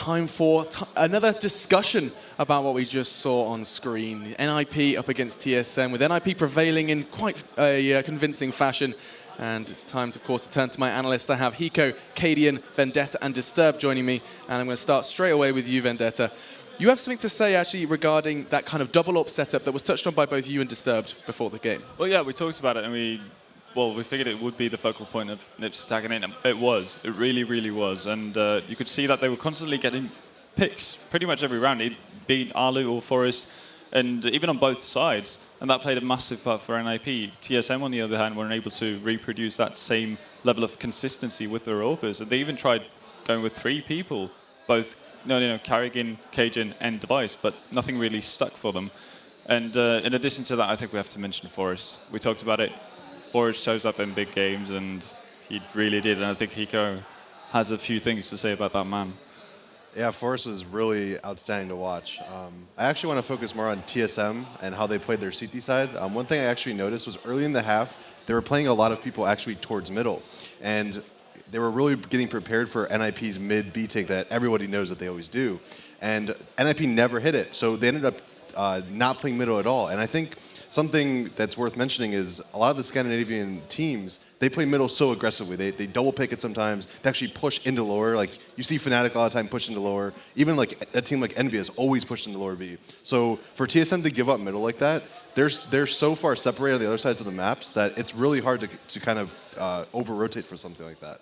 Time for another discussion about what we just saw on screen. NiP up against TSM, with NiP prevailing in quite a convincing fashion. And it's time, of course, to turn to my analysts. I have Hiko, karrigan, Vendetta, and Disturbed joining me. And I'm going to start straight away with you, Vendetta. You have something to say, actually, regarding that kind of double AWP setup that was touched on by both you and Disturbed before the game. Well, yeah, we talked about it, and we figured it would be the focal point of NiP's attacking it. It was. It really, really was. And you could see that they were constantly getting picks pretty much every round. It beat allu or forest, and even on both sides. And that played a massive part for NiP. TSM, on the other hand, weren't able to reproduce that same level of consistency with their AWPers. And they even tried going with 3 people, both karrigan, cajunb, and Device, but nothing really stuck for them. And in addition to that, I think we have to mention forest. We talked about it. Forrest shows up in big games, and he really did. And I think Hiko has a few things to say about that man. Yeah, Forrest was really outstanding to watch. I actually want to focus more on TSM and how they played their CT side. One thing I actually noticed was early in the half, they were playing a lot of people actually towards middle. And they were really getting prepared for NiP's mid B take that everybody knows that they always do. And NiP never hit it, so they ended up not playing middle at all. And I think something that's worth mentioning is a lot of the Scandinavian teams, they play middle so aggressively. They double pick it sometimes. They actually push into lower. Like, you see Fnatic a lot of time push into lower. Even like a team like Envy has always pushed into lower B. So for TSM to give up middle like that, they're so far separated on the other sides of the maps that it's really hard to kind of over-rotate for something like that.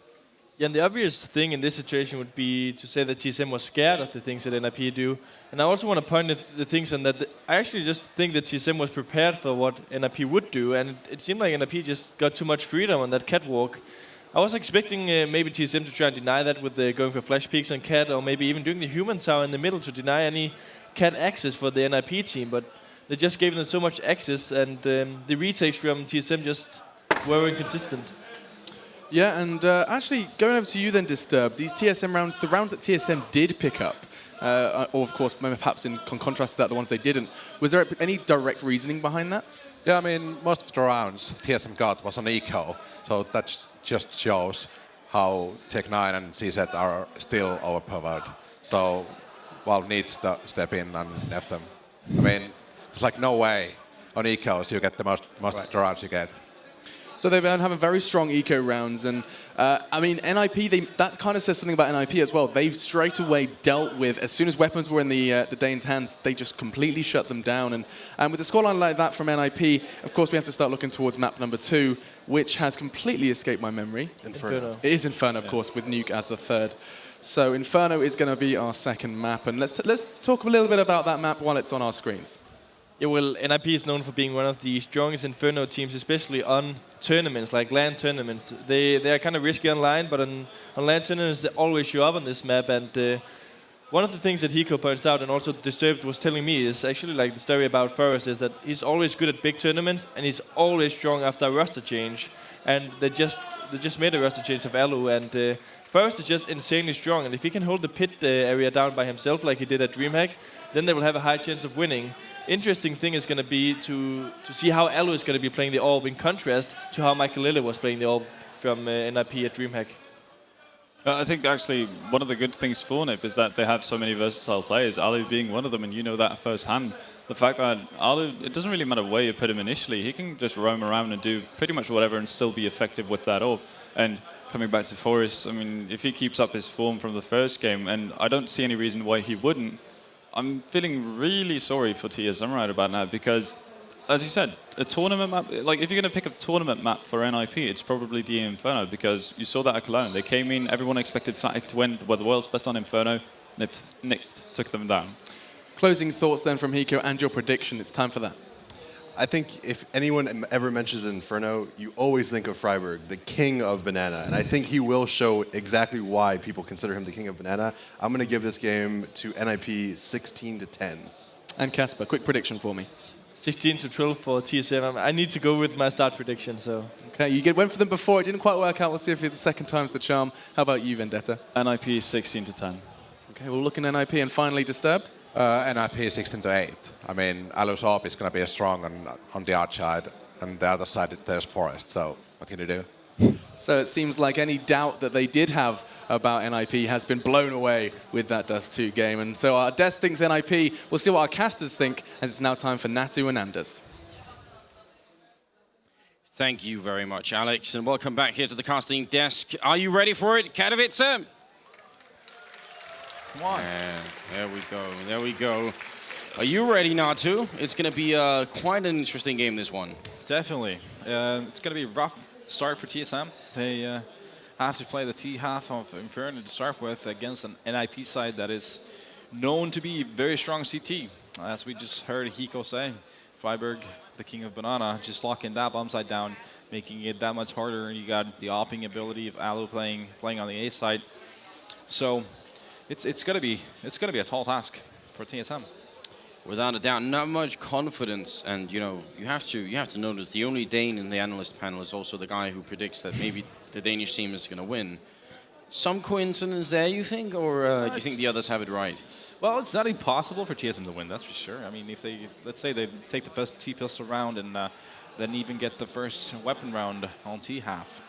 Yeah, and the obvious thing in this situation would be to say that TSM was scared of the things that NiP do. And I also want to point at the things on that. I actually just think that TSM was prepared for what NiP would do, and it seemed like NiP just got too much freedom on that catwalk. I was expecting maybe TSM to try and deny that with going for flash peeks on cat, or maybe even doing the human tower in the middle to deny any cat access for the NiP team, but they just gave them so much access, and the retakes from TSM just were inconsistent. Yeah, and actually, going over to you then, Disturbed, these TSM rounds, the rounds that TSM did pick up, or of course, perhaps in contrast to that, the ones they didn't, was there any direct reasoning behind that? Yeah, I mean, most of the rounds TSM got was on eco, so that just shows how Tech9 and Xizt are still overpowered. So, needs to step in and nerf them. I mean, it's like no way on ecos you get the most of the rounds you get. So they've been having very strong eco rounds, and I mean, NiP, that kind of says something about NiP as well. They've straight away dealt with, as soon as weapons were in the Danes' hands, they just completely shut them down. And with a scoreline like that from NiP, of course we have to start looking towards map number 2, which has completely escaped my memory. Inferno. It is Inferno, of course, with Nuke as the 3rd. So Inferno is going to be our 2nd map, and let's talk a little bit about that map while it's on our screens. Yeah, well, NiP is known for being one of the strongest Inferno teams, especially on tournaments, like LAN tournaments. They are kind of risky online, but on LAN tournaments, they always show up on this map. And one of the things that Hiko points out, and also Disturbed was telling me, is actually like the story about Forrest, is that he's always good at big tournaments, and he's always strong after a roster change. And they just made a roster change of allu, and Forrest is just insanely strong. And if he can hold the pit area down by himself, like he did at DreamHack, then they will have a high chance of winning. Interesting thing is going to be to see how allu is going to be playing the AWP in contrast to how Michael Lille was playing the AWP from NiP at DreamHack. I think actually one of the good things for NiP is that they have so many versatile players, allu being one of them, and you know that firsthand. The fact that allu, it doesn't really matter where you put him initially, he can just roam around and do pretty much whatever and still be effective with that AWP. And coming back to Forrest, I mean, if he keeps up his form from the first game, and I don't see any reason why he wouldn't, I'm feeling really sorry for TSM right about now, because, as you said, a tournament map, like if you're going to pick a tournament map for NiP, it's probably the Inferno, because you saw that at Cologne. They came in, everyone expected Fnatic to win, were the world's best on Inferno, NiP took them down. Closing thoughts then from Hiko and your prediction. It's time for that. I think if anyone ever mentions Inferno, you always think of fiberg, the king of banana. And I think he will show exactly why people consider him the king of banana. I'm going to give this game to NiP 16-10. And Casper, quick prediction for me. 16-12 for TSM. I need to go with my start prediction. So. Okay, you went for them before. It didn't quite work out. We'll see if the second time's the charm. How about you, Vendetta? NiP 16-10. Okay, we'll look in NiP, and finally Disturbed. NiP 16-8. I mean, allu's AWP is going to be strong on the outside, and the other side there's Forest. So what can you do? So it seems like any doubt that they did have about NiP has been blown away with that Dust 2 game. And so our Des thinks NiP. We'll see what our casters think, as it's now time for Natu and Anders. Thank you very much, Alex, and welcome back here to the casting desk. Are you ready for it, Katowice? Come on. There we go, there we go. Are you ready, Natu? It's going to be quite an interesting game, this one. Definitely. It's going to be a rough start for TSM. They have to play the T half of Inferno to start with against an NiP side that is known to be very strong CT. As we just heard Hiko say, fiberg, the king of banana, just locking that bomb side down, making it that much harder. And you got the opping ability of allu playing on the A side. So it's gonna be a tall task for TSM. Without a doubt, not much confidence, and you know you have to notice the only Dane in the analyst panel is also the guy who predicts that maybe the Danish team is gonna win. Some coincidence there, you think, or do you think the others have it right? Well, it's not impossible for TSM to win, that's for sure. I mean, if they, let's say they take the best T-pistol round and then even get the first weapon round on T half,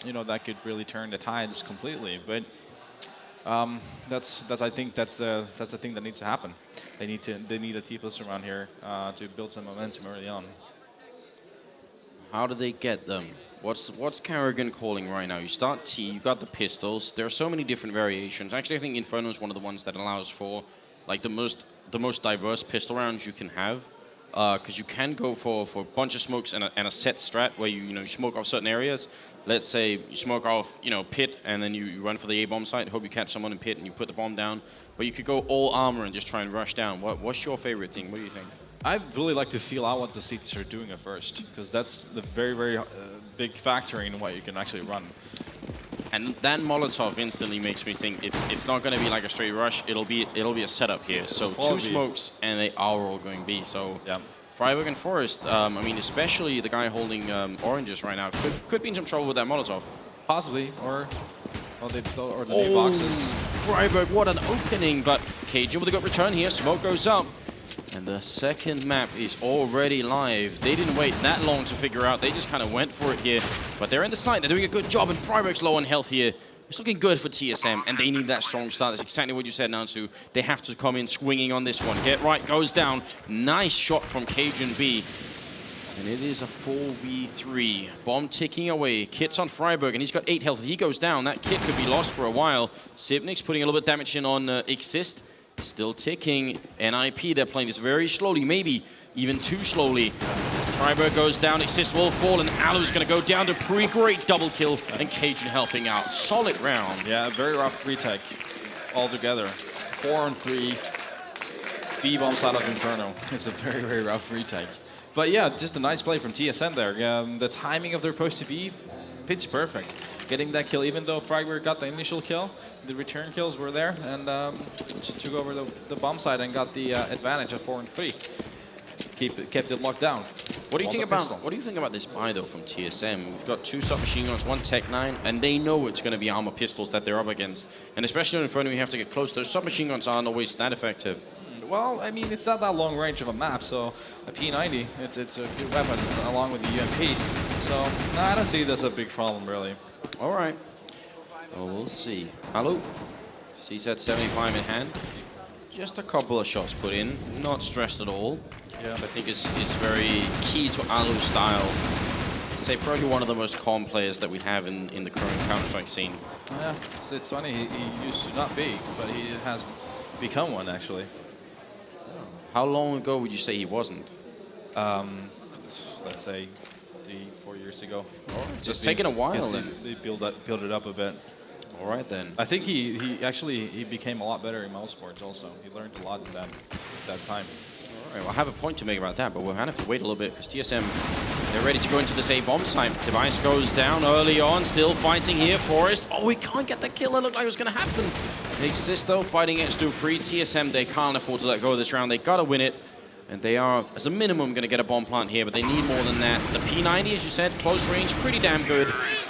you know, that could really turn the tides completely. But I think that's the thing that needs to happen. They need a T-pistol round here to build some momentum early on. How do they get them? What's karrigan calling right now? You start T, you got the pistols. There are so many different variations. Actually, I think Inferno is one of the ones that allows for like the most diverse pistol rounds you can have, because you can go for a bunch of smokes and a set strat where you smoke off certain areas. Let's say you smoke off pit and then you run for the A bomb site. Hope you catch someone in pit and you put the bomb down. But you could go all armor and just try and rush down. What's your favorite thing? What do you think? I'd really like to feel out what the CTs are doing at first, because that's the very, very big factor in what you can actually run. And that Molotov instantly makes me think it's not going to be like a straight rush. It'll be a setup here. So two smokes and they are all going B. So yeah. fiberg and Forest. I mean, especially the guy holding oranges right now could be in some trouble with that Molotov. Possibly, or the new boxes. fiberg, what an opening! But cajunb with a good return here. Smoke goes up. And the second map is already live. They didn't wait that long to figure out. They just kind of went for it here. But they're in the site. They're doing a good job. And fiberg's low on health here. It's looking good for TSM. And they need that strong start. That's exactly what you said, Nansu. They have to come in swinging on this one. Get right, goes down. Nice shot from cajunb. And it is a 4v3. Bomb ticking away. Kit's on fiberg. And he's got 8 health. If he goes down, that kit could be lost for a while. Sivnik's putting a little bit of damage in on Xizt. Still ticking. NiP, they're playing this very slowly, maybe even too slowly. As fiberg goes down, Xizt will fall, and allu's going to go down. dupreeh, great double kill, and cajun helping out. Solid round. Yeah, very rough retake altogether. 4 and 3. B-bomb side of Inferno. It's a very, very rough retake. But yeah, just a nice play from TSM there. The timing of their push to B, pitch perfect. Getting that kill, even though fiberg got the initial kill, the return kills were there, and just took over the bomb side and got the advantage of 4 and 3. Kept it locked down. What do you think about this buy though from TSM? We've got 2 submachine guns, 1 Tech 9, and they know it's going to be armor pistols that they're up against. And especially in Inferno, you have to get close. Those submachine guns aren't always that effective. Well, I mean, it's not that long range of a map, so a P90, it's a good weapon along with the UMP. So, no, I don't see this as a big problem, really. All right. Well, we'll see. Allu. Xizt 75 in hand. Just a couple of shots put in. Not stressed at all. Yeah. I think it's very key to Allu's style. I'd say probably one of the most calm players that we have in the current Counter-Strike scene. Yeah, it's funny. He used to not be, but he has become one, actually. How long ago would you say he wasn't? Let's say 3-4 years ago. Just taking a while then. They build it up a bit. All right then. I think he actually became a lot better in mouse sports also. He learned a lot in that time. All right, well, I have a point to make about that, but we'll have to wait a little bit because TSM, they're ready to go into this A bomb site. Device goes down early on, still fighting here. Forest, oh, we can't get the kill. It looked like it was going to happen. Xizt though fighting against dupreeh. TSM, they can't afford to let go of this round. They got to win it. And they are, as a minimum, going to get a bomb plant here, but they need more than that. The P90, as you said, close range, pretty damn good.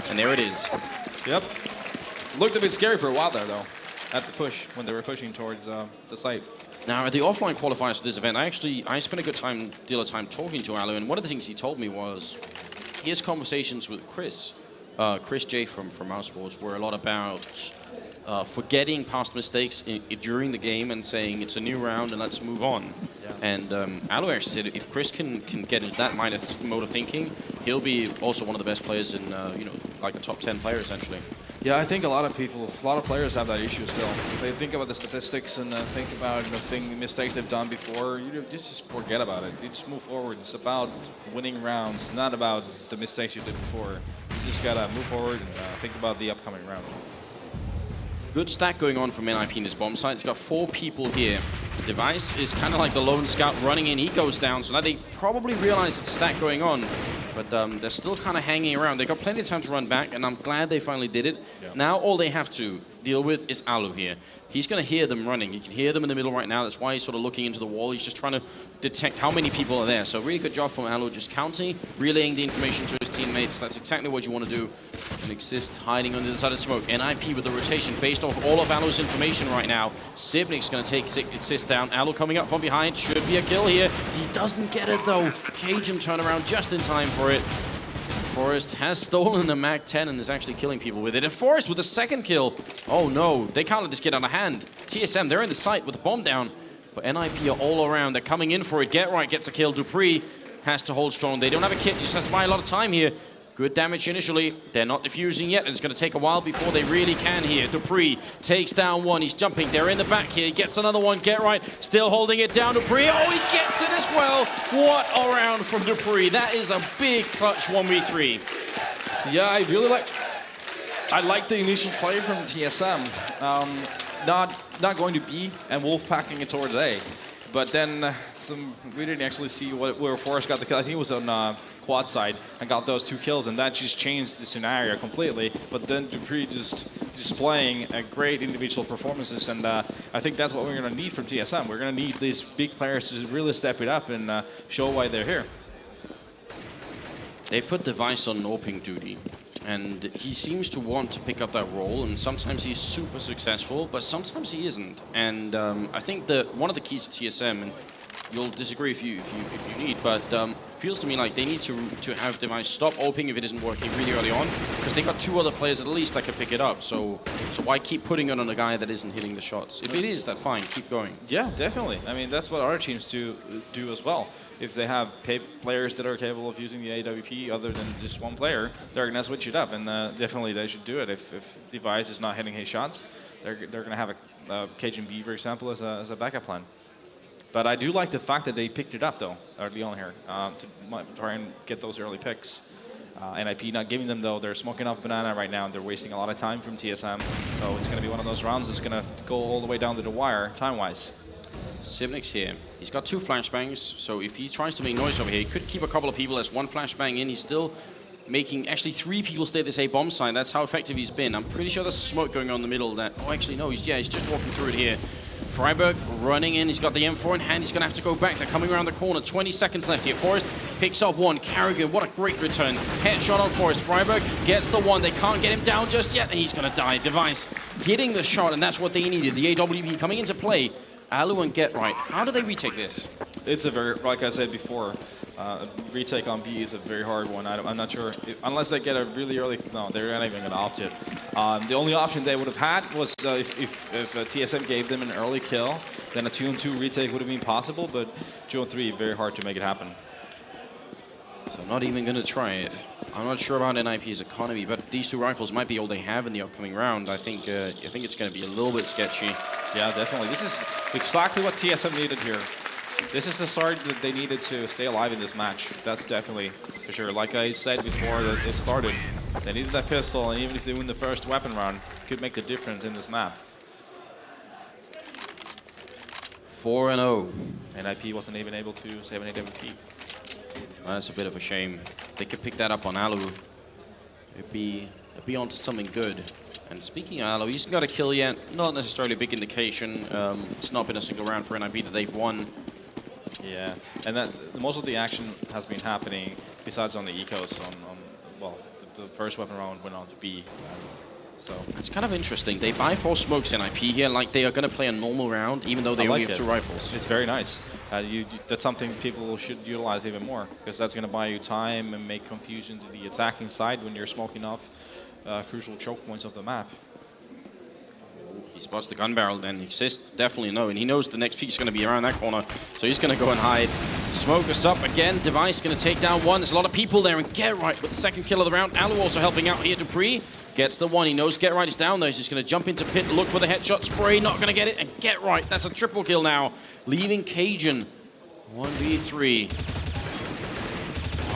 And there it is. Yep. Looked a bit scary for a while there, though, at the push, when they were pushing towards the site. Now, at the offline qualifiers for this event, I spent a good deal of time talking to Allu, and one of the things he told me was his conversations with Chris Chris J from our sports were a lot about forgetting past mistakes during the game and saying it's a new round and let's move on. Yeah. And allu actually said if Chris can get into that mode of thinking, he'll be also one of the best players in like a top 10 player essentially. Yeah, I think a lot of players have that issue still. They think about the statistics and think about mistakes they've done before. You just forget about it. You just move forward. It's about winning rounds, not about the mistakes you did before. You just gotta move forward and think about the upcoming round. Good stack going on from NiP in this bomb site. It's got 4 people here. Device is kind of like the lone scout running in. He goes down, so now they probably realize it's a stack going on. But they're still kind of hanging around. They've got plenty of time to run back, and I'm glad they finally did it. Yeah. Now all they have to deal with is allu here. He's going to hear them running. He can hear them in the middle right now. That's why he's sort of looking into the wall. He's just trying to detect how many people are there. So really good job from allu, just counting, relaying the information to his teammates. That's exactly what you want to do. And Xizt hiding on the other side of smoke. NiP with the rotation based off all of allu's information right now. Sibnik's going to take Xizt down. allu coming up from behind. Should be a kill here. He doesn't get it though. cajunb turn around just in time for it. Forest has stolen the Mag-10 and is actually killing people with it. And Forest with a second kill. Oh no, they can't let this get out of hand. TSM, they're in the site with the bomb down. But NiP are all around. They're coming in for it. Get Right gets a kill. dupreeh has to hold strong. They don't have a kit. He just has to buy a lot of time here. Good damage initially. They're not defusing yet, and it's going to take a while before they really can here. dupreeh takes down one. He's jumping. They're in the back here. He gets another one. Get Right still holding it down. dupreeh. Oh, he gets it as well. What a round from dupreeh. That is a big clutch 1v3. Yeah, I like the initial play from TSM. Not going to B and wolf packing it towards A. But then we didn't actually see where Forrest got the kill. I think it was on quad side and got those 2 kills, and that just changed the scenario completely. But then dupreeh just displaying a great individual performances, and I think that's what we're going to need from TSM. We're going to need these big players to really step it up and show why they're here. They put Device on AWPing duty, and he seems to want to pick up that role, and sometimes he's super successful, but sometimes he isn't. And I think that one of the keys to TSM, and you'll disagree if you need, but feels to me like they need to have Device stop AWPing if it isn't working really early on, because they got 2 other players at least that can pick it up. So why keep putting it on a guy that isn't hitting the shots? If it is, that's fine. Keep going. Yeah, definitely. I mean, that's what other teams do as well. If they have players that are capable of using the AWP other than just one player, they're going to switch it up, and definitely they should do it. If Device is not hitting his shots, they're going to have a cajunb, for example, as a backup plan. But I do like the fact that they picked it up, though, early on here, to try and get those early picks. NiP not giving them, though. They're smoking off banana right now, and they're wasting a lot of time from TSM. So it's going to be one of those rounds that's going to go all the way down to the wire, time-wise. Sibnik's here. He's got 2 flashbangs, so if he tries to make noise over here, he could keep a couple of people. There's 1 flashbang in. He's still making actually 3 people stay at this A bomb site. That's how effective he's been. I'm pretty sure there's smoke going on in the middle. Oh, actually, no. He's just walking through it here. fiberg running in. He's got the M4 in hand. He's going to have to go back. They're coming around the corner. 20 seconds left here. Forrest picks up 1. karrigan, what a great return. Headshot on Forrest. fiberg gets the 1. They can't get him down just yet, and he's going to die. Device getting the shot, and that's what they needed. The AWP coming into play. allu and Get Right. How do they retake this? It's a very, like I said before, retake on B is a very hard one. I'm not sure, unless they get a really early, no, they're not even going to opt it. The only option they would have had was if TSM gave them an early kill, then a 2-on-2 retake would have been possible, but 2-on-3, very hard to make it happen. So not even going to try it. I'm not sure about NiP's economy, but these 2 rifles might be all they have in the upcoming round. I think it's going to be a little bit sketchy. Yeah, definitely. This is exactly what TSM needed here. This is the start that they needed to stay alive in this match. That's definitely for sure. Like I said before that it started, they needed that pistol, and even if they win the first weapon round, it could make the difference in this map. 4-0. NiP wasn't even able to save an AWP. That's a bit of a shame. If they could pick that up on allu, it'd be onto something good. And speaking of allu, he's got a kill yet. Not necessarily a big indication. It's not been a single round for NiP that they've won. Yeah, and that most of the action has been happening besides on the ecos. Well, the first weapon round went on to B. So It's kind of interesting. They buy 4 smokes NiP here like they are going to play a normal round, even though they only have 2 rifles. It's very nice. That's something people should utilize even more, because that's going to buy you time and make confusion to the attacking side when you're smoking off crucial choke points of the map. He spots the gun barrel, then Xizt definitely know, and he knows the next peak is going to be around that corner, so he's going to go and hide. Smoke us up again. Device going to take down 1. There's a lot of people there, and Get Right with the 2nd kill of the round. Allu also helping out here. Dupreeh gets the 1. He knows Get Right is down, though. He's just going to jump into pit, look for the headshot. Spray, not going to get it, and Get Right. That's a triple kill now, leaving cajunb 1v3.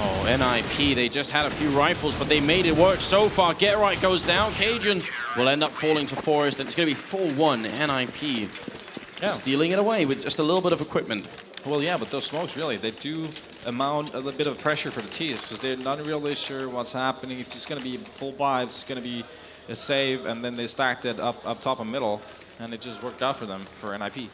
Oh, NiP, they just had a few rifles, but they made it work so far. Get Right goes down. cajunb will end up falling to Forest, and it's going to be 4-1 NiP. Yeah. Stealing it away with just a little bit of equipment. Well, yeah, but those smokes, really, they do amount a little bit of pressure for the T's, because they're not really sure what's happening. If it's going to be full buy, it's going to be a save, and then they stacked it up top and middle, and it just worked out for them, for NiP.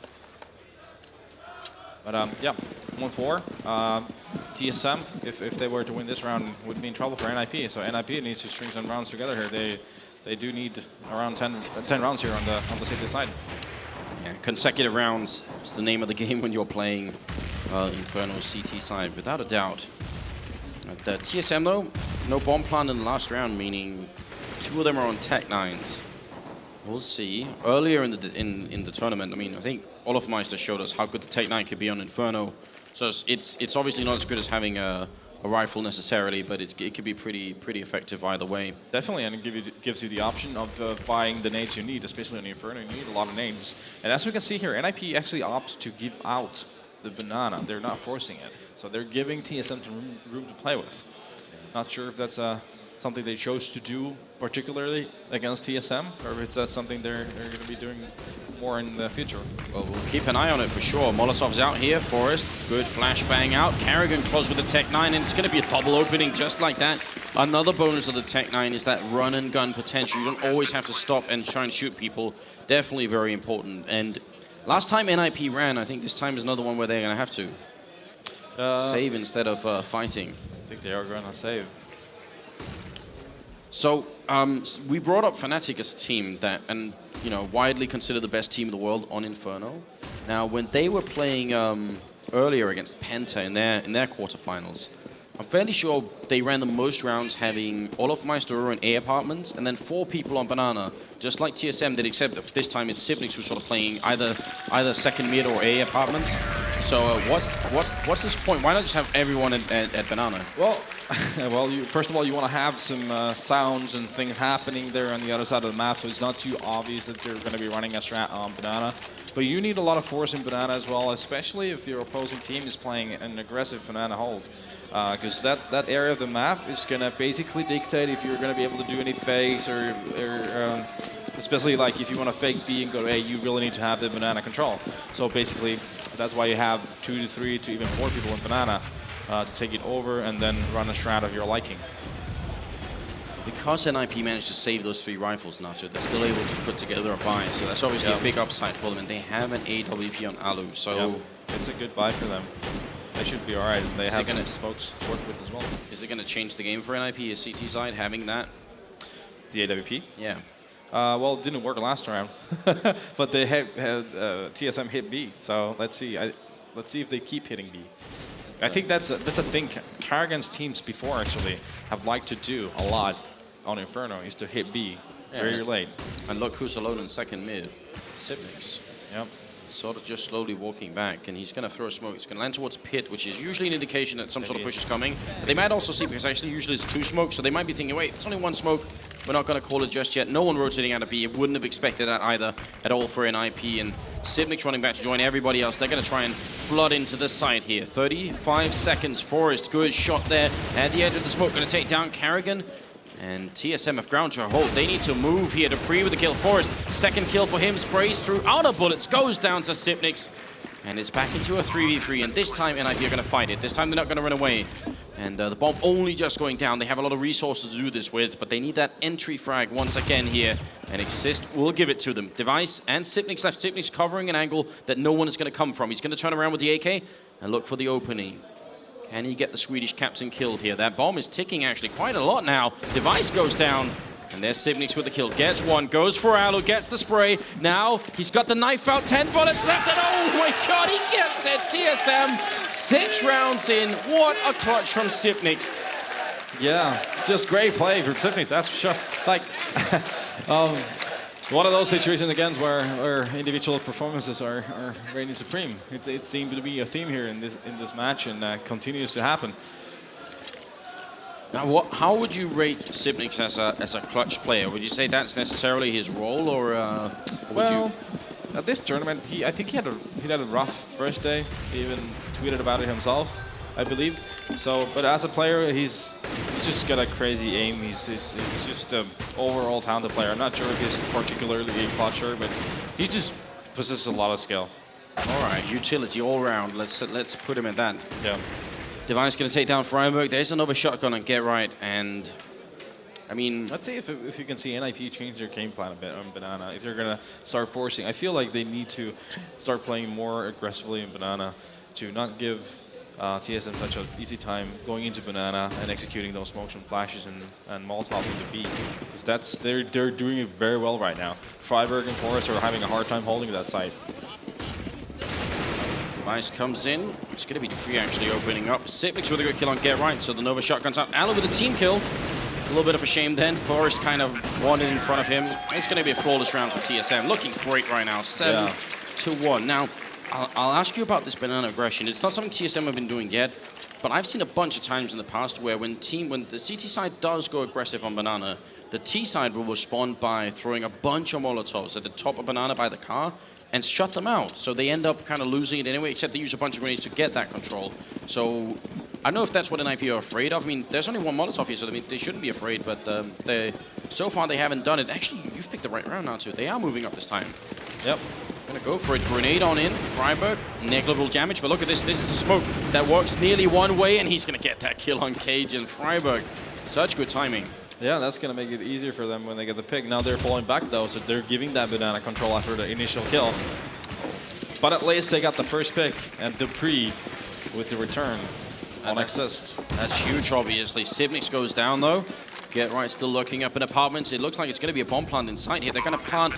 But, yeah, 1-4. TSM, if they were to win this round, would be in trouble for NiP. So NiP needs to string some rounds together here. They do need around 10 rounds here on the safety side. Yeah, consecutive rounds is the name of the game when you're playing Inferno CT side, without a doubt. The TSM, though, no bomb plant in the last round, meaning 2 of them are on Tech 9s. We'll see. Earlier in the tournament, I mean, I think Olofmeister showed us how good the Tech 9 could be on Inferno. So it's obviously not as good as having a rifle necessarily, but it could be pretty effective either way. Definitely, and it gives you the option of buying the nades you need, especially on the Inferno. You need a lot of nades. And as we can see here, NiP actually opts to give out the banana. They're not forcing it. So they're giving TSM some room to play with. Not sure if that's something they chose to do particularly against TSM, or if it's something they're going to be doing more in the future. Well, we'll keep an eye on it for sure. Molotov's out here. Forest, good flashbang out. karrigan close with the Tech 9, and it's going to be a double opening just like that. Another bonus of the Tech 9 is that run and gun potential. You don't always have to stop and try and shoot people. Definitely very important. And last time NiP ran, I think this time is another one where they're going to have to save instead of fighting. I think they are going to save. So we brought up Fnatic as a team that, and you know, widely considered the best team in the world on Inferno. Now, when they were playing earlier against Penta in their quarterfinals, I'm fairly sure they ran the most rounds having Olofmeister in A apartments and then 4 people on Banana, just like TSM did, except that this time it's Xizt who's sort of playing either second mid or A apartments. So what's this point? Why not just have everyone at Banana? Well, first of all, you want to have some sounds and things happening there on the other side of the map, so it's not too obvious that they're going to be running a strat on Banana. But you need a lot of force in Banana as well, especially if your opposing team is playing an aggressive Banana hold. Because that area of the map is going to basically dictate if you're going to be able to do any fakes, or especially like if you want to fake B and go to A, you really need to have the Banana control. So basically, that's why you have 2 to 3 to even 4 people in Banana to take it over and then run a strat of your liking. Because NiP managed to save those 3 rifles now, so they're still able to put together a buy. So that's obviously a big upside for them, and they have an AWP on allu. So it's a good buy for them. They should be all right. And they have some smokes to work with as well. Is it going to change the game for NiP, his CT side, having that? The AWP? Yeah. Well, it didn't work last round, but they had TSM hit B. So let's see. Let's see if they keep hitting B. I think that's a thing karrigan's teams before actually have liked to do a lot on Inferno, is to hit B very late. And look who's alone in second mid. Xizt. Yep. Sort of just slowly walking back, and he's going to throw a smoke. It's going to land towards pit, which is usually an indication that some sort of push is coming. But they might also see, because actually usually it's 2 smokes, so they might be thinking, wait, it's only 1 smoke. We're not going to call it just yet. No one rotating out of B. Wouldn't have expected that either at all for NiP. And Xizt running back to join everybody else. They're going to try and flood into the side here. 35 seconds. Forest, good shot there at the edge of the smoke. Going to take down karrigan. And TSM have ground to a hold. They need to move here. dupreeh with the kill. Forest, second kill for him. Sprays through outer bullets. Goes down to Xizt. And it's back into a 3v3. And this time NiP are going to fight it. This time they're not going to run away. And the bomb only just going down. They have a lot of resources to do this with, but they need that entry frag once again here. And Xizt will give it to them. Device and Xizt left. Xizt covering an angle that no one is going to come from. He's going to turn around with the AK and look for the opening. Can he get the Swedish captain killed here? That bomb is ticking actually quite a lot now. Device goes down. And there's Sibnix with the kill. Gets one, goes for allu, gets the spray. Now he's got the knife out, 10 bullets left, and oh my god, he gets it! TSM, 6 rounds in. What a clutch from Sibnix. Yeah, just great play from Sibnix, that's for sure. Like, one of those situations again where individual performances are reigning supreme. It seemed to be a theme here in this match, and continues to happen. Now, how would you rate Sibnix as a clutch player? Would you say that's necessarily his role, or well, at this tournament, I think he had a rough first day. He even tweeted about it himself, I believe. So, but as a player, he's just got a crazy aim. He's just an overall talented player. I'm not sure if he's particularly a clutcher, but he just possesses a lot of skill. All right, utility all round. Let's put him at that. Yeah. Device going to take down fiberg. There's another shotgun on Get Right, and I mean, let's see if you can see NiP change their game plan a bit on Banana. If they're going to start forcing, I feel like they need to start playing more aggressively in Banana to not give TSM such an easy time going into Banana and executing those motion flashes and Molotov into B. Because they're doing it very well right now. fiberg and Forrest are having a hard time holding that site. Device comes in. It's going to be dupreeh actually opening up. Sibnix with a good kill on Get Right, so the Nova shotgun's out. allu with a team kill. A little bit of a shame then. Forrest kind of wanted in front of him. It's going to be a flawless round for TSM. Looking great right now, 7-1. Now, I'll ask you about this Banana aggression. It's not something TSM have been doing yet, but I've seen a bunch of times in the past where when the CT side does go aggressive on Banana, the T side will respond by throwing a bunch of Molotovs at the top of Banana by the car and shut them out. So they end up kind of losing it anyway, except they use a bunch of grenades to get that control. So I don't know if that's what NiP are afraid of. I mean, there's only one Molotov here, so I mean, they shouldn't be afraid, but so far they haven't done it. Actually, you've picked the right round now, too. They are moving up this time. Yep. Gonna go for it. Grenade on in. fiberg, negligible damage, but look at this. This is a smoke that works nearly one way, and he's gonna get that kill on cajunb. fiberg, such good timing. Yeah, that's going to make it easier for them when they get the pick. Now they're falling back, though, so they're giving that Banana control after the initial kill. But at least they got the first pick, and dupreeh with the return on Xizt. That's huge, obviously. Sibnix goes down, though. Get Right still looking up in apartments. It looks like it's going to be a bomb plant inside here. They're going to plant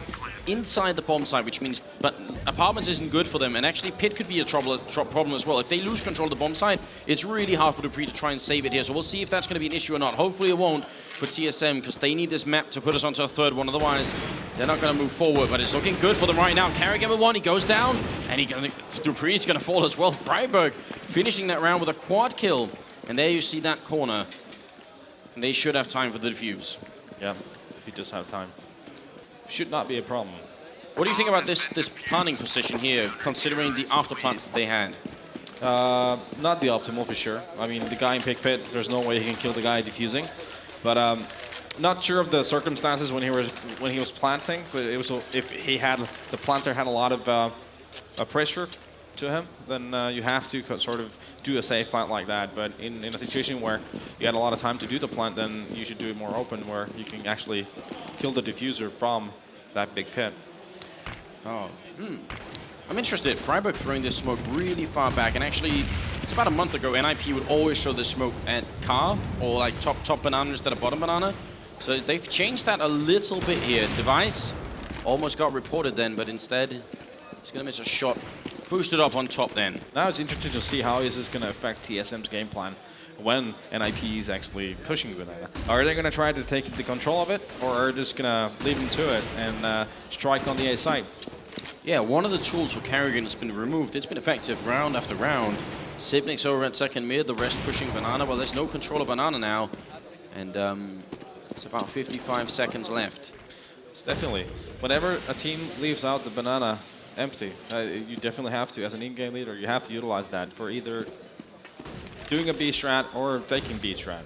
inside the bomb site, which means but apartments isn't good for them. And actually, pit could be a problem as well. If they lose control of the bomb site, it's really hard for dupreeh to try and save it here. So we'll see if that's going to be an issue or not. Hopefully it won't for TSM, because they need this map to put us onto a third one. Otherwise, they're not going to move forward. But it's looking good for them right now. karrigan with one, he goes down, and dupreeh is going to fall as well. fiberg finishing that round with a quad kill. And there you see that corner. And they should have time for the defuse. Yeah, if he does have time. Should not be a problem. What do you think about this planning position here, considering the after plants that they had? Not the optimal for sure. I mean, the guy in pick pit, there's no way he can kill the guy defusing. But not sure of the circumstances when he was planting. But it was if the planter had a lot of pressure to him, then you have to sort of do a safe plant like that. But in a situation where you had a lot of time to do the plant, then you should do it more open, where you can actually kill the diffuser from that big pit. Oh, I'm interested. fiberg throwing this smoke really far back, and actually, it's about a month ago, NiP would always show this smoke at car, or like top banana instead of bottom banana. So they've changed that a little bit here. Device almost got reported then, but instead, he's gonna miss a shot. Boosted up on top then. Now it's interesting to see how is this going to affect TSM's game plan when NiP is actually pushing Banana. Are they going to try to take the control of it, or are they just going to leave him to it and strike on the A side? Yeah, one of the tools for karrigan has been removed. It's been effective round after round. Sibnix over at second mid, the rest pushing Banana. Well, there's no control of Banana now. And it's about 55 seconds left. It's definitely. Whenever a team leaves out the Banana empty, you definitely have to, as an in-game leader, you have to utilize that for either doing a B strat or faking B strat.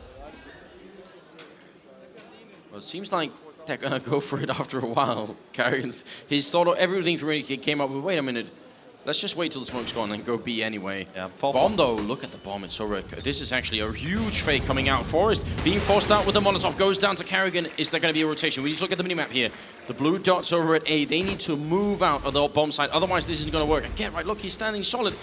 Well, it seems like they're gonna go for it after a while. karrigan's, he's thought of everything through, he came up with, wait a minute, let's just wait till the smoke's gone and go B anyway. Yeah, bomb though, look at the bomb, it's so red. This is actually a huge fake coming out. Forrest being forced out with the Molotov, goes down to karrigan. Is there gonna be a rotation? We need to look at the minimap here. The blue dots over at A, they need to move out of the bomb site, otherwise this isn't gonna work. And Get Right, look, he's standing solid.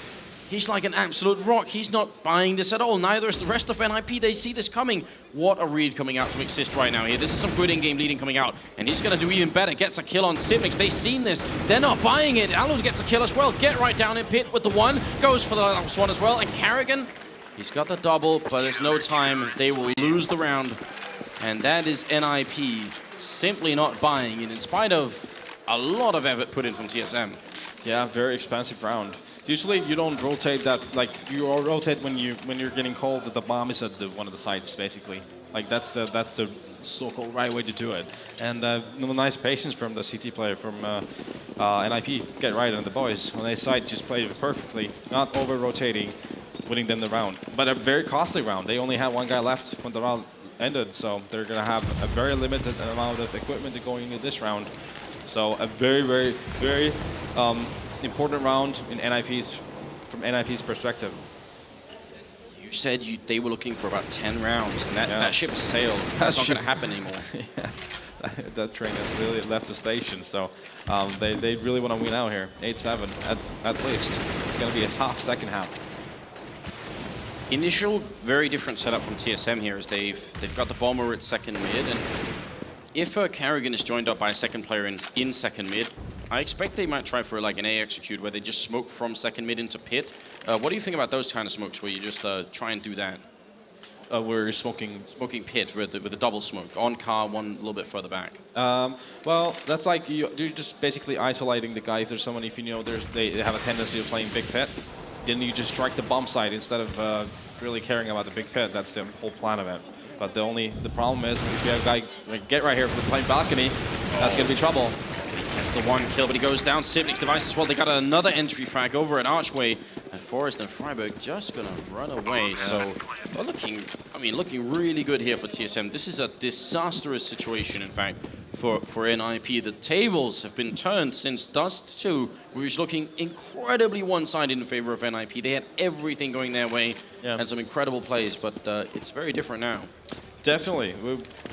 He's like an absolute rock. He's not buying this at all. Neither is the rest of NiP. They see this coming. What a read coming out from Xizt right now here. This is some good in-game leading coming out. And he's going to do even better. Gets a kill on Sivnix. They've seen this. They're not buying it. Allu gets a kill as well. Get right down in pit with the one. Goes for the last one as well. And karrigan, he's got the double, but there's no time. They will lose the round. And that is NiP simply not buying it in spite of a lot of effort put in from TSM. Yeah, very expensive round. Usually you don't rotate that, like you rotate when you're getting called that the bomb is at one of the sides, basically. Like that's the so-called right way to do it. And nice patience from the CT player from NiP. Get right on the boys on their side, just played it perfectly, not over rotating, winning them the round. But a very costly round. They only had one guy left when the round ended, so they're gonna have a very limited amount of equipment going into this round. So a very, very, very important round in from NiP's perspective. You said they were looking for about 10 rounds, and that ship sailed. That's not going to happen anymore. Yeah, that train has really left the station, so they really want to win out here. 8-7 at least. It's going to be a tough second half. Initial, very different setup from TSM here, as they've got the bomber at second mid, and if karrigan is joined up by a second player in second mid, I expect they might try for like an A execute where they just smoke from second mid into pit. What do you think about those kind of smokes where you just try and do that? We're smoking pit with a double smoke on car, one a little bit further back. Well, that's like you're just basically isolating the guy. If there's someone, if you know they have a tendency of playing big pit, then you just strike the bomb side instead of really caring about the big pit. That's the whole plan of it. But the problem is if you have a guy like Get right here for playing balcony, that's gonna be trouble. That's the one kill, but he goes down. Sivnix device as well. They got another entry frag over at Archway. And Forrest and fiberg just gonna run away. So they're looking really good here for TSM. This is a disastrous situation, in fact, for NiP. The tables have been turned since Dust 2, which was looking incredibly one-sided in favor of NiP. They had everything going their way, and some incredible plays, but it's very different now. Definitely.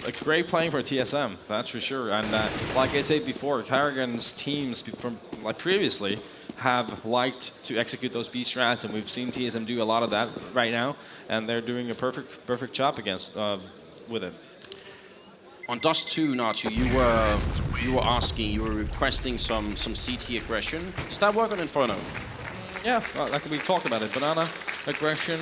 A great playing for TSM, that's for sure. And like I said before, karrigan's teams from like previously have liked to execute those B strats, and we've seen TSM do a lot of that right now, and they're doing a perfect job against with it. On Dust 2, Natu, you were requesting some CT aggression. Does that work on Inferno? Yeah, well, like we talked about it. Banana aggression.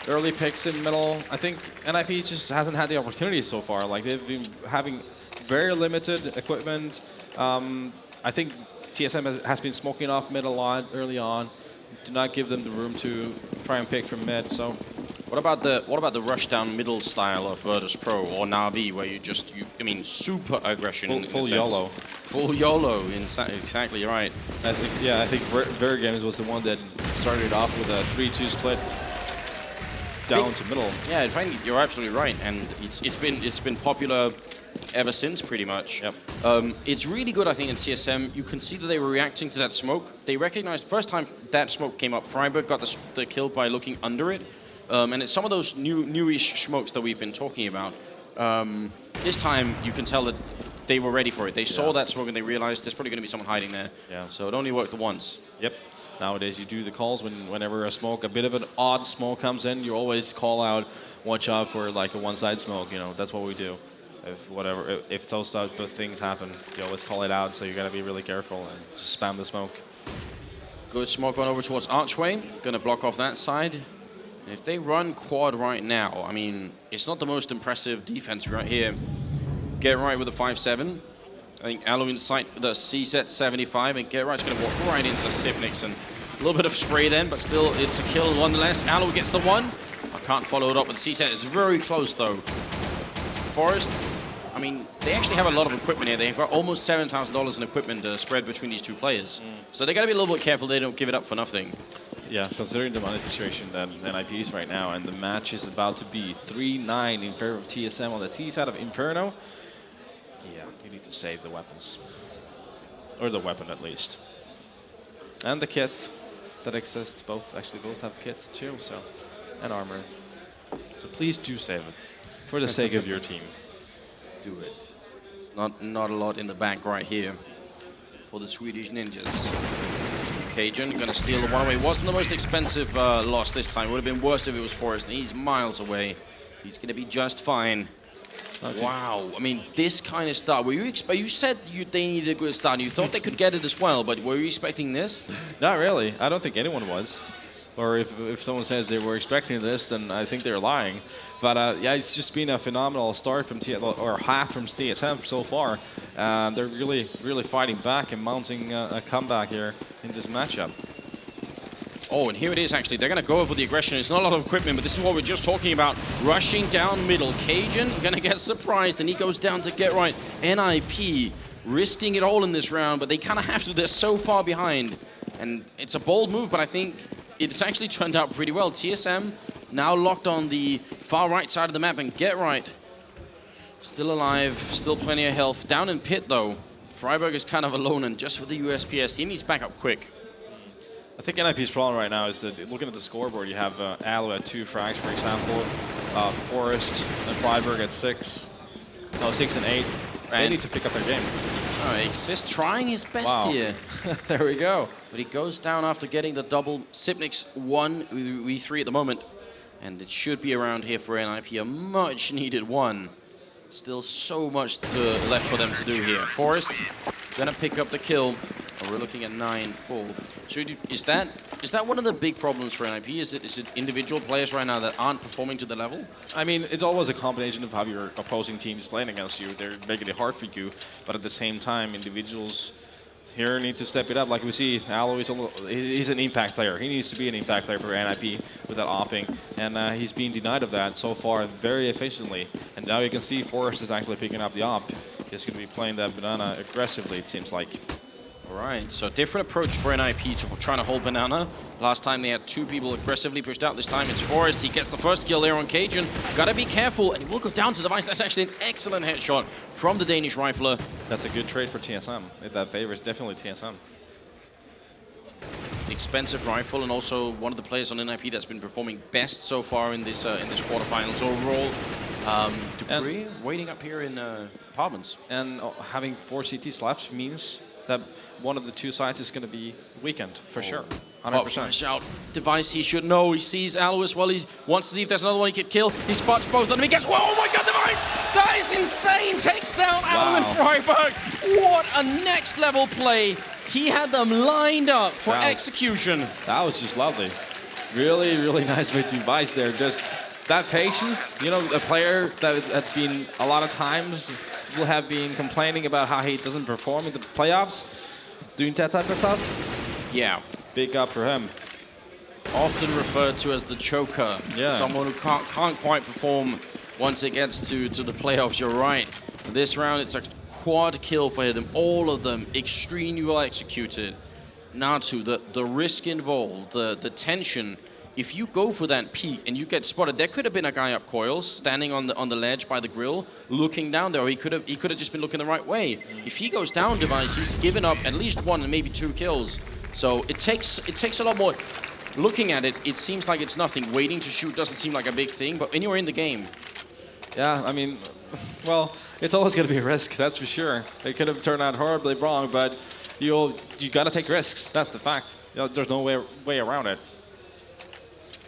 Early picks in middle. I think NiP just hasn't had the opportunity so far. Like they've been having very limited equipment. I think TSM has been smoking off mid a lot early on. Do not give them the room to try and pick from mid. So, what about the rush down middle style of Virtus Pro or Na'Vi, where super aggression? Full YOLO. Full YOLO. Exactly, you're right. I think Ver Games was the one that started off with a 3-2 split. Down to middle. Yeah, in fact, you're absolutely right, and it's been popular ever since, pretty much. Yep. It's really good, I think, in TSM. You can see that they were reacting to that smoke. They recognized first time that smoke came up, fiberg got the kill by looking under it, and it's some of those newish smokes that we've been talking about. This time, you can tell that they were ready for it. They saw that smoke and they realized there's probably going to be someone hiding there. Yeah. So it only worked once. Yep. Nowadays, you do the calls whenever a bit of an odd smoke comes in. You always call out, watch out for like a one-side smoke. You know, that's what we do. If those type of things happen, you always call it out. So you got to be really careful and just spam the smoke. Good smoke on over towards Archway. Going to block off that side. And if they run quad right now, I mean, it's not the most impressive defense right here. Get right with a 5-7. I think allu in sight with a Xizt 75, and Get right's going to walk right into Sivnix, and a little bit of spray then, but still it's a kill nonetheless. Allu gets the one. I can't follow it up with Xizt. It's very close though. Forrest, I mean, they actually have a lot of equipment here. They've got almost $7,000 in equipment spread between these two players. So they got to be a little bit careful they don't give it up for nothing. Yeah, considering the money situation that NiP is right now, and the match is about to be 3-9 in favor of TSM on the T side of Inferno. Yeah, you need to save the weapons. Or the weapon, at least. And the kit that exists. Both have kits, too, so... And armor. So please do save it. For the sake of your team. Do it. It's not a lot in the bank right here for the Swedish ninjas. cajun. Gonna steal the one away. Wasn't the most expensive loss this time. Would have been worse if it was Forrest. And he's miles away. He's gonna be just fine. Wow, I mean, this kind of start. Were you you said they needed a good start. You thought they could get it as well, but were you expecting this? Not really. I don't think anyone was. Or if someone says they were expecting this, then I think they're lying. But yeah, it's just been a phenomenal start from half from TSM so far. They're really fighting back and mounting a comeback here in this matchup. Oh, and here it is, actually. They're going to go for the aggression. It's not a lot of equipment, but this is what we're just talking about. Rushing down middle. cajun going to get surprised, and he goes down to get right. NiP risking it all in this round, but they kind of have to. They're so far behind. And it's a bold move, but I think it's actually turned out pretty well. TSM now locked on the far right side of the map, and get right. Still alive, still plenty of health. Down in pit, though. fiberg is kind of alone, and just with the USPS, he needs backup quick. I think NiP's problem right now is that looking at the scoreboard, you have allu at 2 frags, for example, Forrest and fiberg at 6. No, 6 and 8. They need to pick up their game. Xizt trying his best here. There we go. But he goes down after getting the double. Sipnik's 1v3 at the moment. And it should be around here for NiP, a much needed one. Still so much left for them to do here. Forrest gonna pick up the kill. We're looking at 9 full. So is that one of the big problems for NiP? Is it individual players right now that aren't performing to the level? I mean, it's always a combination of how your opposing team is playing against you. They're making it hard for you, but at the same time, individuals here need to step it up. Like we see, allu he's an impact player. He needs to be an impact player for NiP without opping, and he's being denied of that so far very efficiently. And now you can see Forrest is actually picking up the op. He's going to be playing that banana aggressively, it seems like. All right, so different approach for NiP to trying to hold banana. Last time they had 2 people aggressively pushed out. This time it's Forrest. He gets the first kill there on cajun. Gotta be careful, and he will go down to the device. That's actually an excellent headshot from the Danish rifler. That's a good trade for TSM. That favors definitely TSM. Expensive rifle, and also one of the players on NiP that's been performing best so far in this quarterfinals overall. dupreeh waiting up here in apartments. And having 4 CTs left means that one of the 2 sides is going to be weakened, for sure. 100%. Flash out. Device, he should know. He sees allu as well. He wants to see if there's another one he could kill. He spots both of them. He gets, whoa, oh my god, Device! That is insane! Takes down allu and fiberg. What a next level play. He had them lined up for execution. That was just lovely. Really nice with Device there. Just that patience. You know, a player that's been a lot of times will have been complaining about how he doesn't perform in the playoffs, doing that type of stuff. Yeah. Big up for him. Often referred to as the choker. Yeah. Someone who can't quite perform once it gets to the playoffs. You're right. This round, it's a quad kill for him. All of them extremely well executed. Natu, the risk involved, the tension. If you go for that peek and you get spotted, there could have been a guy up coils, standing on the ledge by the grill, looking down there. Or he could have just been looking the right way. If he goes down, Device, he's given up at least 1 and maybe 2 kills. So it takes a lot more. Looking at it, it seems like it's nothing. Waiting to shoot doesn't seem like a big thing, but when you're in the game. Yeah, I mean, well, it's always going to be a risk, that's for sure. It could have turned out horribly wrong, but you got to take risks. That's the fact. You know, there's no way around it.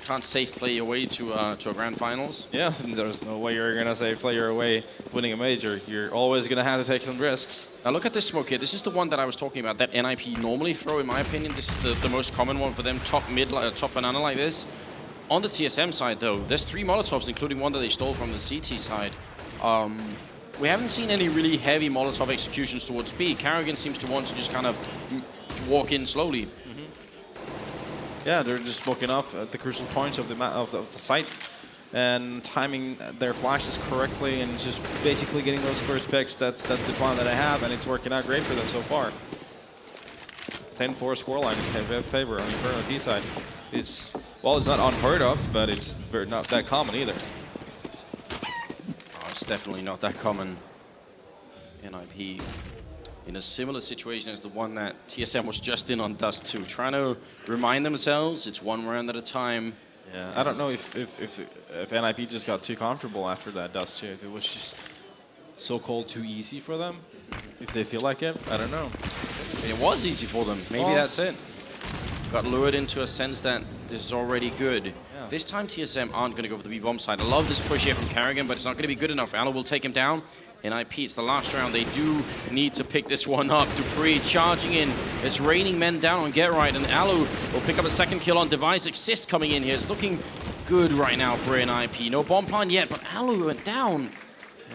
Can't safe play your way to a grand finals. Yeah, there's no way you're going to safe play your way winning a major. You're always going to have to take some risks. Now look at this smoke here. This is the one that I was talking about, that NiP normally throw, in my opinion. This is the most common one for them, top banana like this. On the TSM side, though, there's 3 Molotovs, including one that they stole from the CT side. We haven't seen any really heavy Molotov executions towards B. karrigan seems to want to just kind of walk in slowly. Yeah, they're just smoking off at the crucial points of the site and timing their flashes correctly and just basically getting those first picks. That's the plan that I have, and it's working out great for them so far. 10-4 scoreline in favor on the Inferno T side. It's not unheard of, but it's not that common either. It's definitely not that common. NiP in a similar situation as the one that TSM was just in on Dust 2, trying to remind themselves it's 1 round at a time. Yeah, I don't know if NiP just got too comfortable after that Dust 2, if it was just so-called too easy for them, if they feel like it, I don't know. It was easy for them, maybe that's it. got lured into a sense that this is already good. Yeah. This time TSM aren't going to go for the B-bomb side. I love this push here from karrigan, but it's not going to be good enough. allu will take him down. NiP, it's the last round. They do need to pick this one up. dupreeh charging in. It's raining men down on Get Right, and allu will pick up a second kill on Device. Xizt coming in here. It's looking good right now for NiP. No bomb plan yet, but allu went down.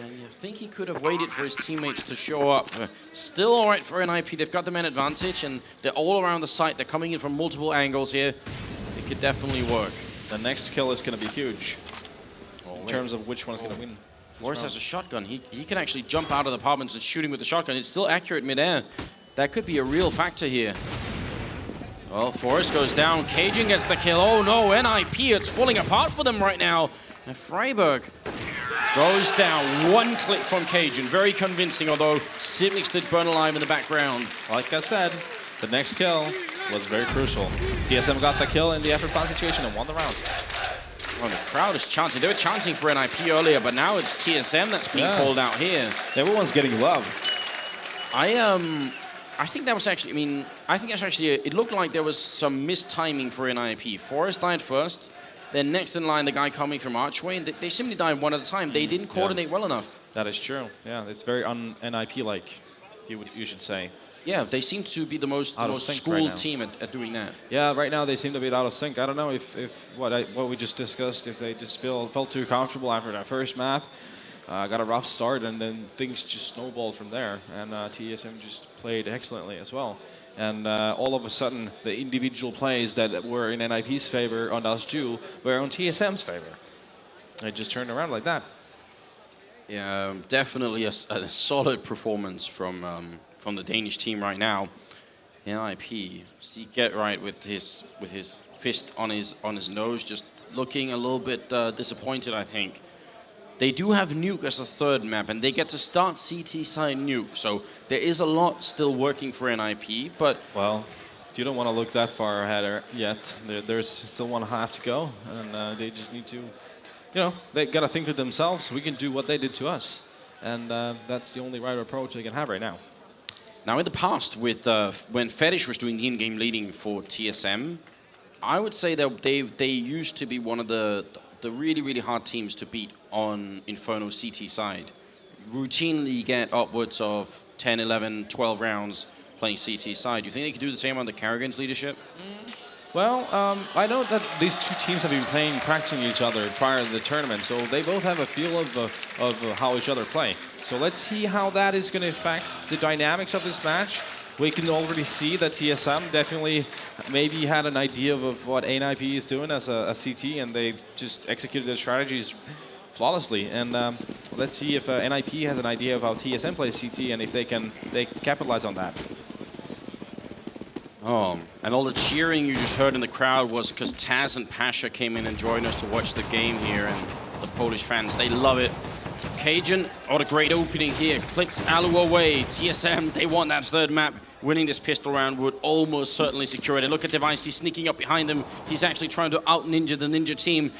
And you think he could have waited for his teammates to show up. Still all right for NiP. They've got the men advantage, and they're all around the site. They're coming in from multiple angles here. It could definitely work. The next kill is going to be huge in terms of which one's going to win. Forrest has a shotgun. He can actually jump out of the apartments and shooting with the shotgun. It's still accurate midair. That could be a real factor here. Well, Forrest goes down. cajunb gets the kill. Oh no, NiP, it's falling apart for them right now. And fiberg goes down. One click from cajunb. Very convincing, although Xizt did burn alive in the background. Like I said, the next kill was very crucial. TSM got the kill in the effort plan situation and won the round. Oh, the crowd is chanting. They were chanting for NiP earlier, but now it's TSM that's being called out here. Everyone's getting love. I think that was actually, it looked like there was some mistiming for NiP. Forrest died first, then next in line, the guy coming from Archway, and they simply died one at a time. They didn't coordinate well enough. That is true. Yeah, it's very un-NiP-like, you should say. Yeah, they seem to be the most schooled team at doing that. Yeah, right now they seem to be out of sync. I don't know if what we just discussed, if they just felt too comfortable after that first map, got a rough start, and then things just snowballed from there. And TSM just played excellently as well. And all of a sudden, the individual plays that were in NiP's favor on us two were on TSM's favor. It just turned around like that. Yeah, definitely a solid performance from the Danish team right now. NiP, see Get Right with his fist on his nose, just looking a little bit disappointed, I think. They do have Nuke as a third map, and they get to start CT side Nuke, so there is a lot still working for NiP, but... Well, you don't want to look that far ahead yet. There's still 1.5 to go, and they just need to, they got to think to themselves, we can do what they did to us. And that's the only right approach they can have right now. Now, in the past, with when Fetish was doing the in-game leading for TSM, I would say that they used to be one of the really, really hard teams to beat on Inferno CT side. Routinely get upwards of 10, 11, 12 rounds playing CT side. Do you think they could do the same under karrigan's leadership? Well, I know that these two teams have been practicing each other prior to the tournament, so they both have a feel of how each other play. So let's see how that is going to affect the dynamics of this match. We can already see that TSM definitely maybe had an idea of what NiP is doing as a CT, and they just executed their strategies flawlessly. And let's see if NiP has an idea of how TSM plays CT, and if they capitalize on that. Oh, and all the cheering you just heard in the crowd was because Taz and Pasha came in and joined us to watch the game here, and the Polish fans, they love it. cajunb, what a great opening here, clicks allu away. TSM, they won that third map. Winning this pistol round would almost certainly secure it. And look at Device, he's sneaking up behind them. He's actually trying to out-ninja the ninja team.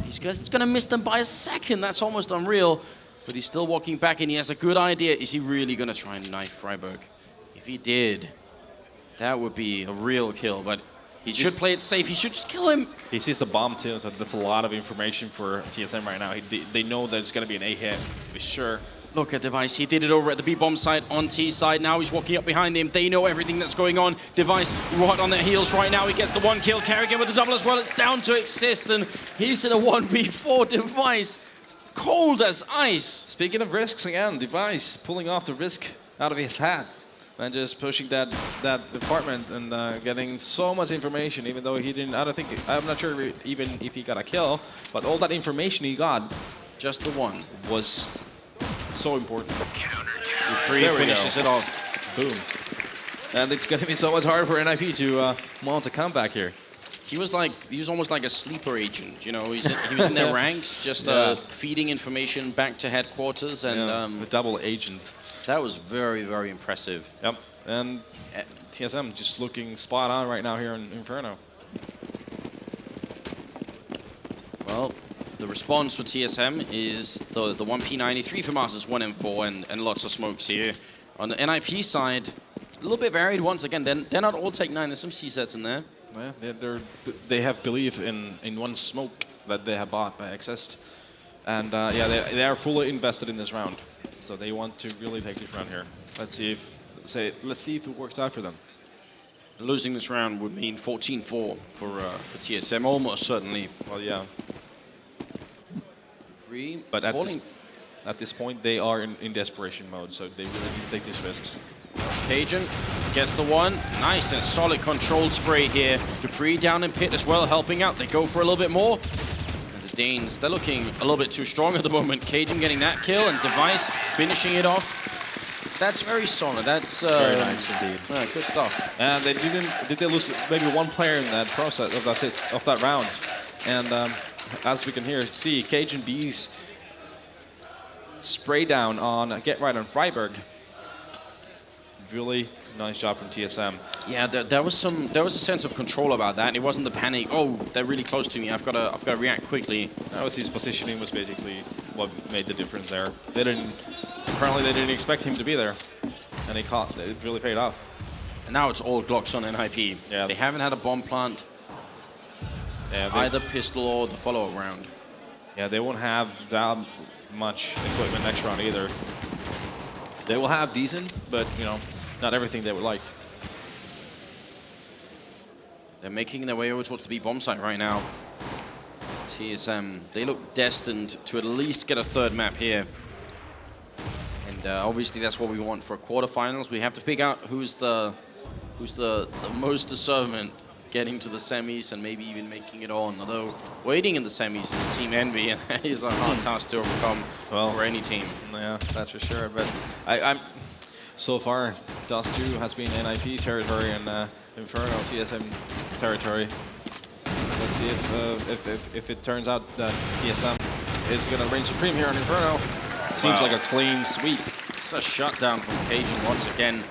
He's going to miss them by a second. That's almost unreal. But he's still walking back, and he has a good idea. Is he really going to try and knife fiberg? If he did, that would be a real kill. But he should play it safe. He should just kill him. He sees the bomb too, so that's a lot of information for TSM right now. They know that it's going to be an A hit, for sure. Look at Device. He did it over at the B-bomb side on T side. Now he's walking up behind him. They know everything that's going on. Device right on their heels right now. He gets the one kill. karrigan with the double as well. It's down to Xizt, and he's in a 1v4. Device, cold as ice. Speaking of risks again, Device pulling off the risk out of his hat and just pushing that apartment and getting so much information, even though he didn't. I'm not sure even if he got a kill, but all that information he got, just the one, was so important. dupreeh finishes it off. Boom. And it's going to be so much harder for NiP to mount a comeback here. He was almost like a sleeper agent, you know. He was in their ranks, just feeding information back to headquarters, and a double agent. That was very, very impressive. Yep. And TSM just looking spot on right now here in Inferno. Well, the response for TSM is the 1P93 for Masters 1M4 and lots of smokes here. On the NiP side, a little bit varied once again. They're not all Tech 9. There's some C-sets in there. Yeah, they have belief in one smoke that they have bought by Xizt. And yeah, they are fully invested in this round. So they want to really take this round here. Let's see if it works out for them. Losing this round would mean 14-4 for TSM, almost certainly. Well, yeah. But at this point, they are in desperation mode, so they really need to take these risks. Cajun gets the one. Nice and solid controlled spray here. dupreeh down in pit as well, helping out. They go for a little bit more. And the Danes, they're looking a little bit too strong at the moment. Cajun getting that kill and Device finishing it off. That's very solid. That's very nice indeed. Good stuff. And they did they lose maybe one player in that process of that round. And as we can see, cajunb's spray down on get right on fiberg. Really nice job from TSM. Yeah, there was a sense of control about that. It wasn't the panic. Oh, they're really close to me. I've got to react quickly. That was his positioning was basically what made the difference there. Apparently they didn't expect him to be there, and it really paid off. And now it's all Glocks on NiP. Yeah. They haven't had a bomb plant, either pistol or the follow-up round. Yeah, they won't have that much equipment next round either. They will have decent, but you know, not everything they would like. They're making their way over towards the B bomb site right now. TSM, they look destined to at least get a third map here. And obviously that's what we want for quarterfinals. We have to pick out who's the most deserving getting to the semis and maybe even making it on. Although waiting in the semis is Team Envy, and that is a hard task to overcome for any team. Yeah, that's for sure. But I'm so far, Dust 2 has been NiP territory and Inferno TSM territory. Let's see if it turns out that TSM is going to reign supreme here on Inferno. Seems like a clean sweep. It's a shutdown from Cajun once again.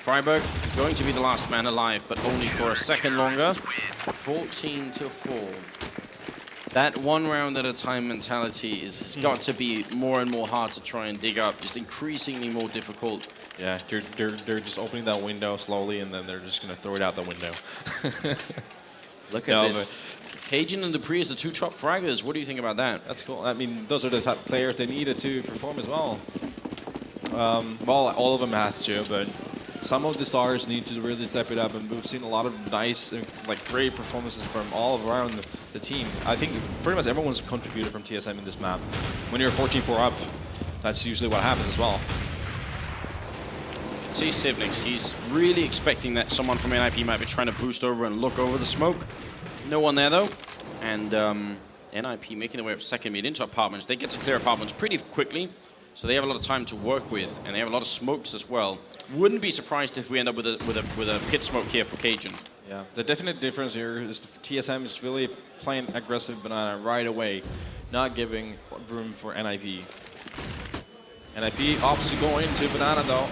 fiberg going to be the last man alive, but only for a second longer. 14-4. That one round at a time mentality has got to be more and more hard to try and dig up. Just increasingly more difficult. Yeah, they're just opening that window slowly, and then they're just going to throw it out the window. Look at this. Cajun and dupreeh is the two top fraggers. What do you think about that? That's cool. I mean, those are the type of players they needed to perform as well. Well, all of them has to, but some of the stars need to really step it up, and we've seen a lot of nice, great performances from all around the team. I think pretty much everyone's contributed from TSM in this map. When you're 14-4 up, that's usually what happens as well. See Xizt, he's really expecting that someone from NiP might be trying to boost over and look over the smoke. No one there though, and NiP making their way up second mid into apartments. They get to clear apartments pretty quickly, so they have a lot of time to work with, and they have a lot of smokes as well. Wouldn't be surprised if we end up with a pit smoke here for Cajun. Yeah, the definite difference here is TSM is really playing aggressive banana right away, not giving room for NiP. NiP obviously going into banana though.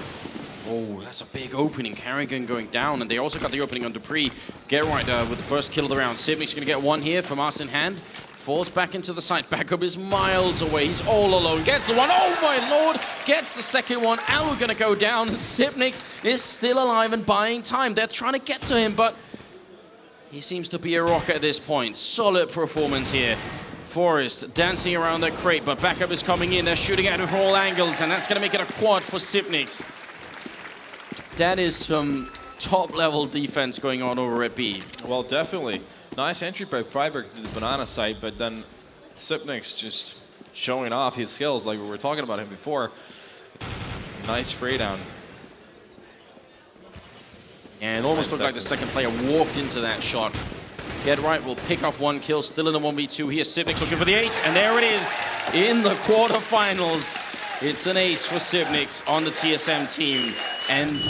Oh, that's a big opening. karrigan going down, and they also got the opening on dupreeh. Get right with the first kill of the round. Xizt going to get one here from us in hand. Falls back into the site. Backup is miles away. He's all alone. Gets the one. Oh my lord! Gets the second one. allu going to go down. Xizt is still alive and buying time. They're trying to get to him, but he seems to be a rock at this point. Solid performance here. Forest dancing around the crate, but Backup is coming in. They're shooting at him from all angles, and that's going to make it a quad for Xizt. That is some top-level defense going on over at B. Well, definitely. Nice entry by fiberg to the banana site, but then Xizt just showing off his skills like we were talking about him before. Nice spray down. And it almost looked like the second player walked into that shot. Get right will pick off one kill, still in the 1v2 here. Xizt looking for the ace, and there it is in the quarterfinals. It's an ace for Xizt on the TSM team. And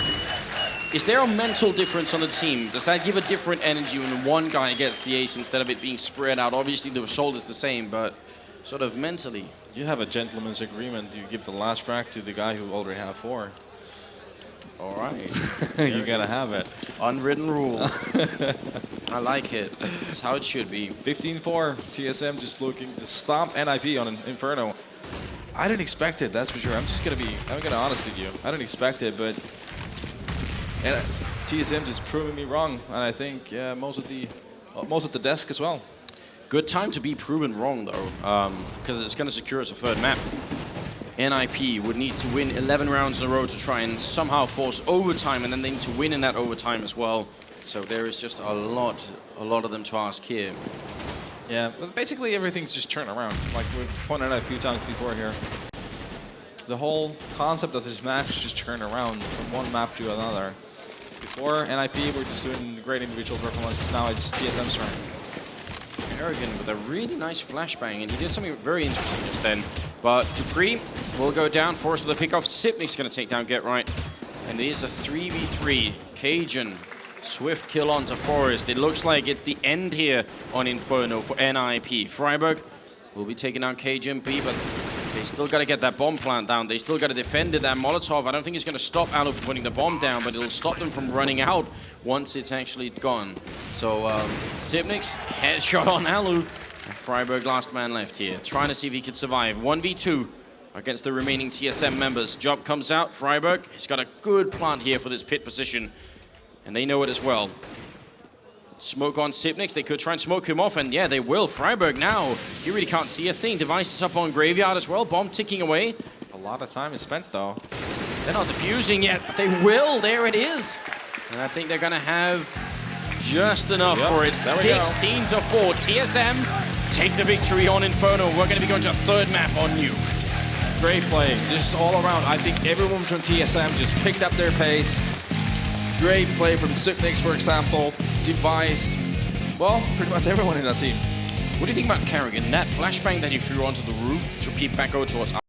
is there a mental difference on the team? Does that give a different energy when one guy gets the ace instead of it being spread out? Obviously, the result is the same, but sort of mentally. You have a gentleman's agreement. You give the last frag to the guy who already have 4. All right. You gotta have it. Unwritten rule. I like it. That's how it should be. 15-4. TSM just looking to stomp NiP on Inferno. I didn't expect it, that's for sure. I'm gonna be honest with you. I didn't expect it, but TSM just proving me wrong, and I think most of the desk as well. Good time to be proven wrong, though, because it's going to secure us a third map. NiP would need to win 11 rounds in a row to try and somehow force overtime, and then they need to win in that overtime as well. So there is just a lot of them to ask here. Yeah, but basically everything's just turned around. Like we've pointed out a few times before here. The whole concept of this match just turned around from one map to another. Before NiP were just doing great individual performances. Now it's TSM's turn. Karrigan with a really nice flashbang, and he did something very interesting just then. But dupreeh will go down, forced with a pick off. Sipnik's going to take down Get Right. And it is a 3v3. Cajun, swift kill onto Forest. It looks like it's the end here on Inferno for NiP. fiberg will be taking down cajunb, but they still got to get that bomb plant down. They still got to defend it. That Molotov, I don't think it's going to stop allu from putting the bomb down, but it'll stop them from running out once it's actually gone. So Sipnik's headshot on allu. fiberg last man left here, trying to see if he could survive. 1v2 against the remaining TSM members. Job comes out. fiberg, he's got a good plant here for this pit position, and they know it as well. Smoke on Sipnik. They could try and smoke him off, and yeah, they will. fiberg now, you really can't see a thing. Device is up on Graveyard as well. Bomb ticking away. A lot of time is spent though. They're not defusing yet, but they will. There it is. And I think they're going to have just enough for it. 16 to 4. TSM take the victory on Inferno. We're going to be going to a third map on NiP. Great play, just all around. I think everyone from TSM just picked up their pace. Great play from Sipnik, for example. Device. Well, pretty much everyone in that team. What do you think about karrigan? That flashbang that he threw onto the roof to peep back over towards